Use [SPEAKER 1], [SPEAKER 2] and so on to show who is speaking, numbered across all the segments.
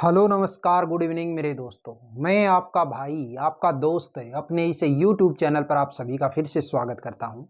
[SPEAKER 1] Hello नमस्कार good evening मेरे दोस्तों। मैं आपका भाई आपका दोस्त अपने इस यूट्यूब चैनल पर आप सभी का फिर से स्वागत करता हूं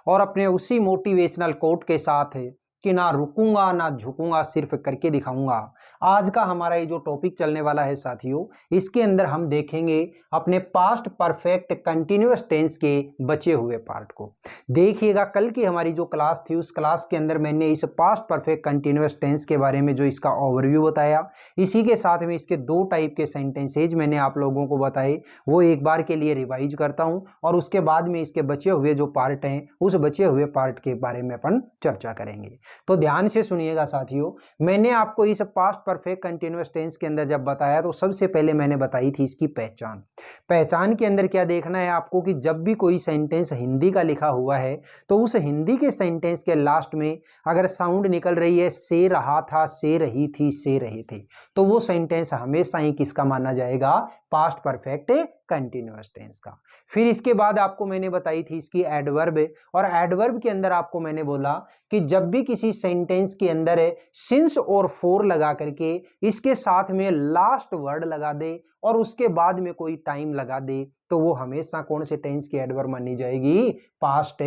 [SPEAKER 1] और अपने उसी मोटिवेशनल कोट के साथ है कि ना रुकूंगा ना झुकूंगा, सिर्फ करके दिखाऊंगा। आज का हमारा ये जो टॉपिक चलने वाला है साथियों, इसके अंदर हम देखेंगे अपने पास्ट परफेक्ट कंटिन्यूअस टेंस के बचे हुए पार्ट को। देखिएगा, कल की हमारी जो क्लास थी उस क्लास के अंदर मैंने इस पास्ट परफेक्ट कंटिन्यूअस टेंस के बारे में जो इसका ओवरव्यू बताया, इसी के साथ में इसके दो टाइप के सेंटेंसेज मैंने आप लोगों को बताए, वो एक बार के लिए रिवाइज करता हूं और उसके बाद में इसके बचे हुए जो पार्ट हैं उस बचे हुए पार्ट के बारे में अपन चर्चा करेंगे। तो ध्यान से सुनिएगा साथियों, मैंने आपको इस पास्ट परफेक्ट कंटिन्यूअस टेंस के अंदर जब बताया तो सबसे पहले मैंने बताई थी इसकी पहचान। पहचान के अंदर क्या देखना है आपको कि जब भी कोई सेंटेंस हिंदी का लिखा हुआ है तो उस हिंदी के सेंटेंस के लास्ट में अगर साउंड निकल रही है से रहा था, से रही थी, से रहे थे, तो वो सेंटेंस हमेशा ही किसका माना जाएगा? पास्ट परफेक्ट कंटिन्यूअस टेंस का। फिर इसके बाद आपको मैंने बताई थी इसकी एडवर्ब, और एडवर्ब के अंदर आपको मैंने बोला कि जब भी किसी सेंटेंस के अंदर सिंस और फोर लगा करके इसके साथ में लास्ट वर्ड लगा दे और उसके बाद में कोई टाइम लगा दे तो वो हमेशा कौन से टेंस की एडवर्ब मानी जाएगी? पास्ट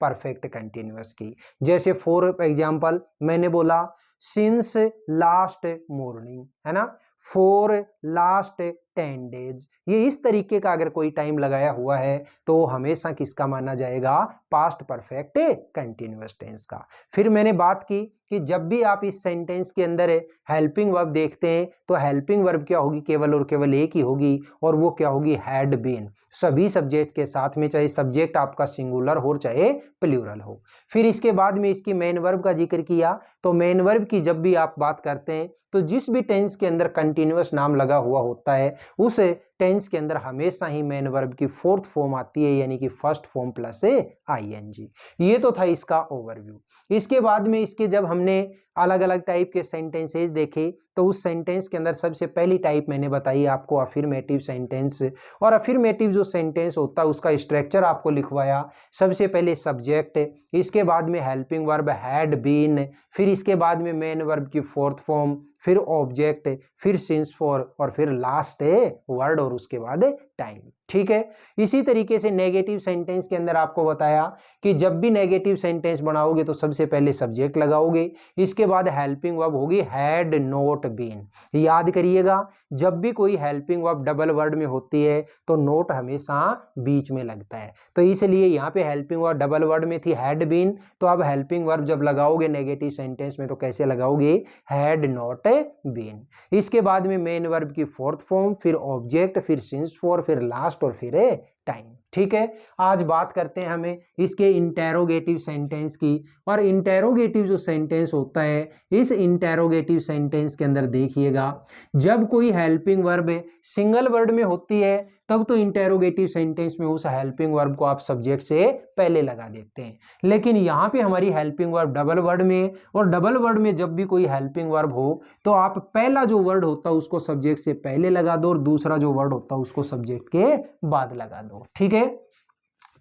[SPEAKER 1] परफेक्ट कंटिन्यूअस की। जैसे फॉर एग्जांपल मैंने बोला सिंस लास्ट मॉर्निंग, है ना, फॉर लास्ट 10 डेज। ये इस तरीके का अगर कोई टाइम लगाया हुआ है तो हमेशा किसका माना जाएगा? पास्ट परफेक्ट कंटिन्यूअस टेंस का। फिर मैंने बात की कि जब भी आप इस सेंटेंस के अंदर हेल्पिंग वर्ब देखते हैं तो हेल्पिंग वर्ब क्या होगी? केवल और केवल एक ही होगी, और वो क्या होगी? Had been. सभी सब्जेक्ट के साथ में, चाहे सब्जेक्ट आपका सिंगुलर हो चाहे प्लूरल हो। फिर इसके बाद में इसकी मेन वर्ब का जिक्र किया, तो मेन वर्ब की जब भी आप बात करते हैं तो जिस भी टेंस के अंदर कंटिन्यूअस नाम लगा हुआ होता है उस टेंस के अंदर हमेशा ही मेन वर्ब की फोर्थ फॉर्म आती है, यानी कि फर्स्ट फॉर्म प्लस आईएनजी। ये तो था इसका ओवरव्यू। इसके बाद में इसके जब हमने अलग अलग टाइप के सेंटेंसेस देखे तो उस सेंटेंस के अंदर सबसे पहली टाइप मैंने बताई आपको अफर्मेटिव सेंटेंस। और अफर्मेटिव जो सेंटेंस होता है उसका स्ट्रक्चर आपको लिखवाया। सबसे पहले सब्जेक्ट, इसके बाद में हेल्पिंग वर्ब हैड बीन, फिर इसके बाद में मेन वर्ब की फोर्थ फॉर्म, फिर ऑब्जेक्ट, फिर सिंस फॉर, और फिर लास्ट वर्ड, और उसके बाद टाइम। ठीक है। इसी तरीके से नेगेटिव सेंटेंस के अंदर आपको बताया कि जब भी नेगेटिव सेंटेंस बनाओगे तो सबसे पहले सब्जेक्ट लगाओगे, इसके बाद हेल्पिंग वर्ब होगी हैड नॉट बीन। याद करिएगा, जब भी कोई हेल्पिंग वर्ब डबल वर्ड में होती है तो नोट हमेशा बीच में लगता है, तो इसलिए यहाँ पे हेल्पिंग वर्ब डबल वर्ड में थी हैड बीन, तो अब हेल्पिंग वर्ब जब लगाओगे नेगेटिव सेंटेंस में तो कैसे लगाओगे? Had not been. इसके बाद में मेन वर्ब की फोर्थ फॉर्म, फिर ऑब्जेक्ट, फिर सिंस फॉर, फिर लास्ट, और फिर टाइम। ठीक है। आज बात करते हैं हमें इसके इंटेरोगेटिव सेंटेंस की। और इंटेरोगेटिव जो सेंटेंस होता है, इस इंटेरोगेटिव सेंटेंस के अंदर देखिएगा, जब कोई हेल्पिंग वर्ब सिंगल वर्ड में होती है तब तो इंटेरोगेटिव सेंटेंस में उस हेल्पिंग वर्ब को आप सब्जेक्ट से पहले लगा देते हैं, लेकिन यहाँ पे हमारी हेल्पिंग वर्ब डबल वर्ड में, और डबल वर्ड में जब भी कोई हेल्पिंग वर्ब हो तो आप पहला जो वर्ड होता है उसको सब्जेक्ट से पहले लगा दो और दूसरा जो वर्ड होता है उसको सब्जेक्ट के बाद लगा दो। ठीक है।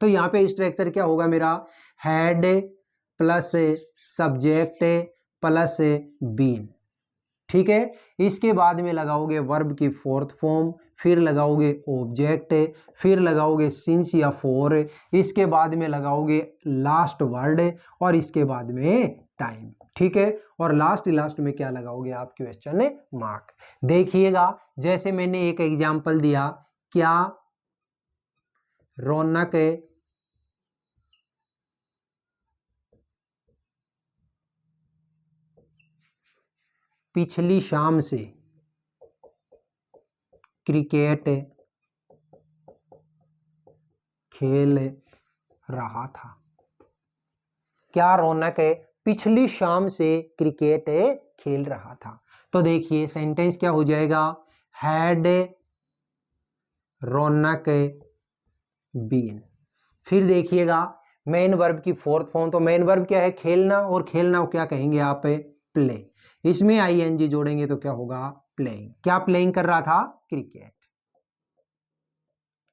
[SPEAKER 1] तो यहाँ पे स्ट्रक्चर क्या होगा मेरा? Had plus subject plus been. ठीक है। इसके बाद में लगाओगे वर्ब की फोर्थ फॉर्म, फिर लगाओगे ऑब्जेक्ट, फिर लगाओगे सिंस या फॉर, इसके बाद में लगाओगे लास्ट वर्ड, और इसके बाद में टाइम। ठीक है। और लास्ट में क्या लगाओगे आप? Question mark. देखिएगा, जैसे मैंने एक एग्जांपल दिया, क्या रौनक पिछली शाम से क्रिकेट खेल रहा था। क्या रौनक पिछली शाम से क्रिकेट खेल रहा था। तो देखिए सेंटेंस क्या हो जाएगा? Had Raunak been. फिर देखिएगा मेन वर्ब की फोर्थ फॉर्म, तो मेन वर्ब क्या है? खेलना, और खेलना क्या कहेंगे आप? प्ले। इसमें आईएनजी जोड़ेंगे तो क्या होगा? प्लेइंग। क्या प्लेइंग कर रहा था? क्रिकेट।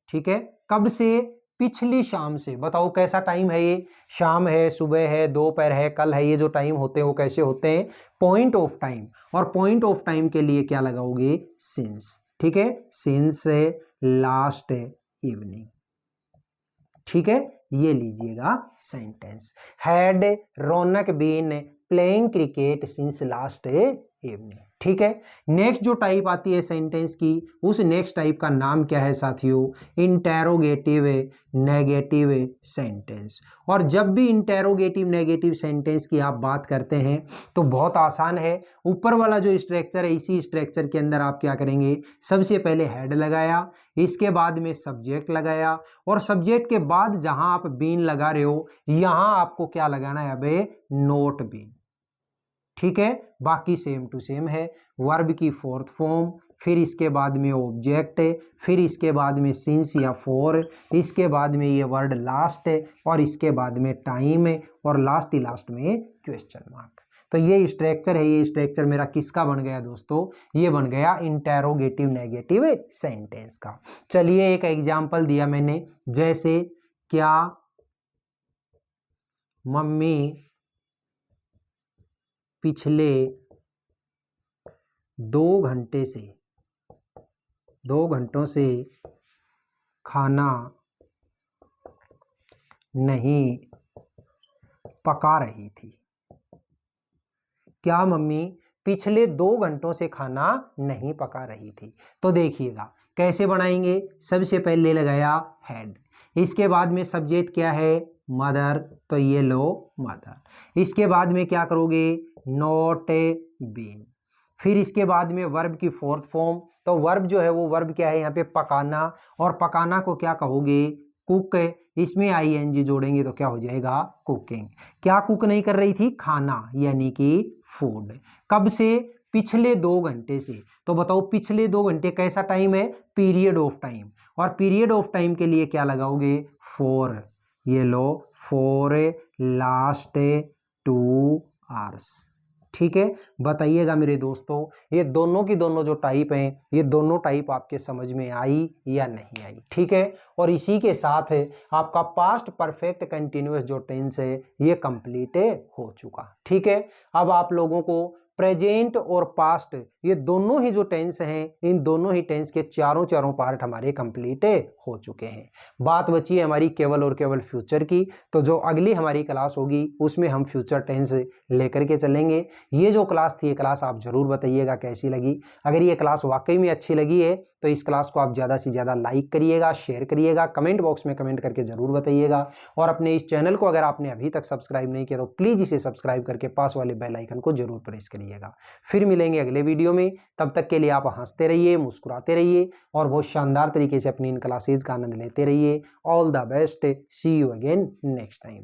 [SPEAKER 1] ठीक है। कब से? पिछली शाम से। बताओ कैसा टाइम है ये, शाम है, सुबह है, दोपहर है, कल है, ये जो टाइम होते हैं वो कैसे होते हैं, पॉइंट ऑफ टाइम। और पॉइंट ऑफ टाइम के लिए क्या लगाओगे, सिंस। ठीक है, सिंस लास्ट इवनिंग। ठीक है, ये लीजिएगा sentence. Had Raunak been playing cricket since last evening. ठीक है, नेक्स्ट जो टाइप आती है सेंटेंस की, उस नेक्स्ट टाइप का नाम क्या है साथियों, इंटेरोगेटिव नेगेटिव सेंटेंस। और जब भी इंटेरोगेटिव नेगेटिव सेंटेंस की आप बात करते हैं तो बहुत आसान है। ऊपर वाला जो स्ट्रक्चर है, इसी स्ट्रक्चर के अंदर आप क्या करेंगे, सबसे पहले हेड लगाया, इसके बाद में सब्जेक्ट लगाया, और सब्जेक्ट के बाद जहां आप बीन लगा रहे हो यहां आपको क्या लगाना है, अबे नोट बीन। ठीक है, बाकी सेम टू सेम है। वर्ब की फोर्थ फॉर्म, फिर इसके बाद में ऑब्जेक्ट, फिर इसके बाद में सिंस या फॉर, इसके बाद में ये वर्ड लास्ट, और इसके बाद में टाइम, और लास्ट ही लास्ट में क्वेश्चन मार्क। तो ये स्ट्रक्चर है, ये स्ट्रक्चर मेरा किसका बन गया दोस्तों, ये बन गया इंटेरोगेटिव नेगेटिव सेंटेंस का। चलिए एक एग्जांपल दिया मैंने, जैसे क्या मम्मी पिछले 2 घंटों से खाना नहीं पका रही थी। क्या मम्मी पिछले 2 घंटों से खाना नहीं पका रही थी। तो देखिएगा कैसे बनाएंगे, सबसे पहले लगाया हेड, इसके बाद में सब्जेक्ट क्या है, मदर, तो ये लो मदर। इसके बाद में क्या करोगे, नॉट बीन। फिर इसके बाद में वर्ब की फोर्थ फॉर्म, तो वर्ब जो है वो वर्ब क्या है यहाँ पे, पकाना, और पकाना को क्या कहोगे, कुक। इसमें आईएनजी जोड़ेंगे तो क्या हो जाएगा, कुकिंग। क्या कुक नहीं कर रही थी, खाना, यानी कि फूड। कब से, पिछले 2 घंटे से। तो बताओ पिछले 2 घंटे कैसा टाइम है, पीरियड ऑफ टाइम। और पीरियड ऑफ टाइम के लिए क्या लगाओगे, फॉर, ये लो फॉर लास्ट 2 आवर्स। ठीक है, बताइएगा मेरे दोस्तों, ये दोनों की दोनों जो टाइप हैं, ये दोनों टाइप आपके समझ में आई या नहीं आई। ठीक है, और इसी के साथ है आपका पास्ट परफेक्ट कंटिन्यूअस जो टेंस है ये कंप्लीट हो चुका। ठीक है, अब आप लोगों को प्रेजेंट और पास्ट ये दोनों ही जो टेंस हैं, इन दोनों ही टेंस के चारों पार्ट हमारे कंप्लीट हो चुके हैं। बात बची है हमारी केवल और केवल फ्यूचर की। तो जो अगली हमारी क्लास होगी उसमें हम फ्यूचर टेंस लेकर के चलेंगे। ये जो क्लास थी, ये क्लास आप जरूर बताइएगा कैसी लगी। अगर ये क्लास वाकई में अच्छी लगी है तो इस क्लास को आप ज़्यादा से ज़्यादा लाइक करिएगा, शेयर करिएगा, कमेंट बॉक्स में कमेंट करके जरूर बताइएगा। और अपने इस चैनल को अगर आपने अभी तक सब्सक्राइब नहीं किया तो प्लीज़ इसे सब्सक्राइब करके पास वाले बेल आइकन को जरूर प्रेस करिएगा। फिर मिलेंगे अगले वीडियो में, तब तक के लिए आप हंसते रहिए, मुस्कुराते रहिए, और बहुत शानदार तरीके से अपनी इन क्लासेज का आनंद लेते रहिए। All the best, see you again next time.